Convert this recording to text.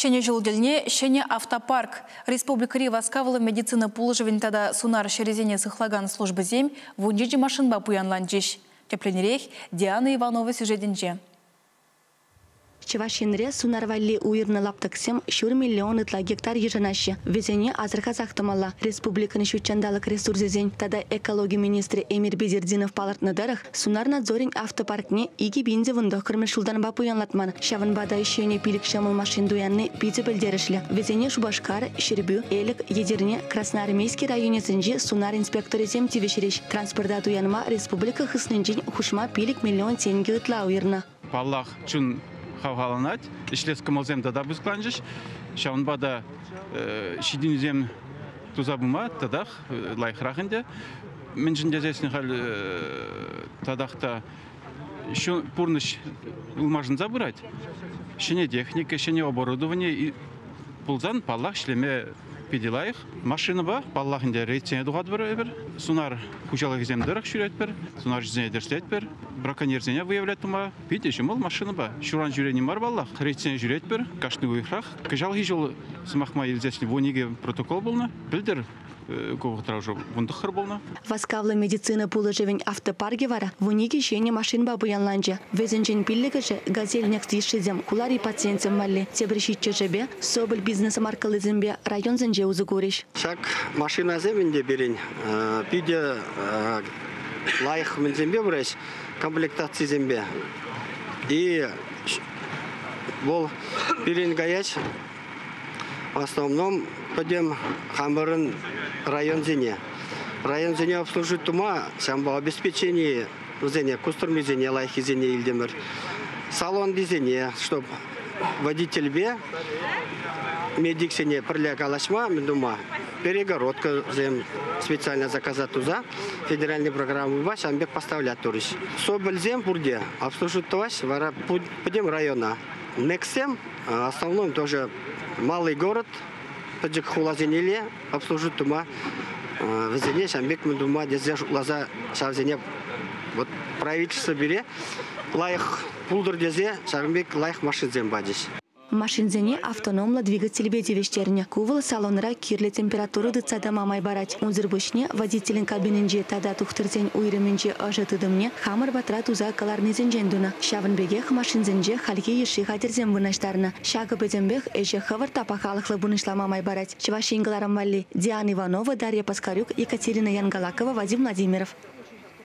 Шене жылдельне, шене автопарк. Республика Васкавыла медицина пулыжывен тада сунар шерезене сыхлаган службы зем, вунжиджи машинба пуянланжиш. Тепленерек Диана Иванова сюжетінже. Чевашинре сунарвалли уйырны лаптыксем 4 миллион ытла гектар ежанашы. Везене азырға зақтымалла. Республиканы шүтчандалық ресурсезен тада экология министрі Эмир Безердинов палартныдарых сунар надзорин автопаркне иги бензе вындық кірміш жылдан бапу янлатман. Шавын бада ишене пилік шамыл машин дуянны бейті білдерішлі. Везене Шубашкар, Шербю, Элік, Едерне, Красноармейский районесінже сунар инспекторезем тивешереш. Транспорта дуянма республика хыснынжен хушма пилік миллион тенге ытла уйырна. Паллах чун хаваланать, ишлес камалзем тада бускланжиш, шаунбада шидинзем тузабума тадах лайхрахынде. Менжинде зесен хал тадахта шу пурныш улмажын забырать. Шене техника, шене оборудование и пулзан паллах шлеме педелаих. Машина ба, паллахынде рейтсене дугад бір. Сунар хучалых зем дырах шүрет бір, сунар жізене дерслет бір. Браконьерзене выявлять тума. Видите, мол машина ба. Шуран жюрени мар баллах. Рейтсене жюрет бір, кашны уйхрах. Кыжал хижол смахма елзесне вониге протокол болна. Білдір ковықтыра вундықыр болна. Васкавла медицина пулыжевен автопарге вара. Вониге шене машин ба буянланжа. Везенжен пиллігі же газель некстишезем кулари пациентсем малли. Тебрешитче жебе, собыл бизнес маркалы зембе район зенже узы көреш. Шак машина земенде берен. Пиде лайық мен зембе бұрайш. Комплектация зембе. И бол берен гаяч. В основном пойдем хамбарын район зене. Район зене обслужит тума, самбо обеспечение зене, кустурми зене, лайхи зене илдемір. Салон зене, чтоб водитель бе, медик зене прыляк алашма, мен дума, перегородка зем специально заказать туза, федеральной программы баш, амбек поставлять туриш. Соболь зем пурде, обслужит туваш, вара пойдем района. Нексем, в основном тоже малый город, поджиг хулазенеле, обслужит тума. В зене шамбек мен дума, дезеш лаза шавзене. Вот правительство бере, лайх пулдыр дезе, шамбек лайх машин зем бадиш. Машинзене автономлы двигатель бедевештерне. Кувыл салонра кирлі температуры дыцада мамай барать. Унзырбышне водителин кабининже тада тухтырзен уйрыминже ажытыдымне хамыр батра туза каларнезен жендуна. Шавынбегех машинзенже халге еши хадерзен выныштарына. Шагы бедембех эже хавыр тапахалықлы вынышла мамай барать. Чевашингаларам валли. Диана Иванова, Дарья Паскарюк, Екатерина Янгалакова, Вадим Владимиров.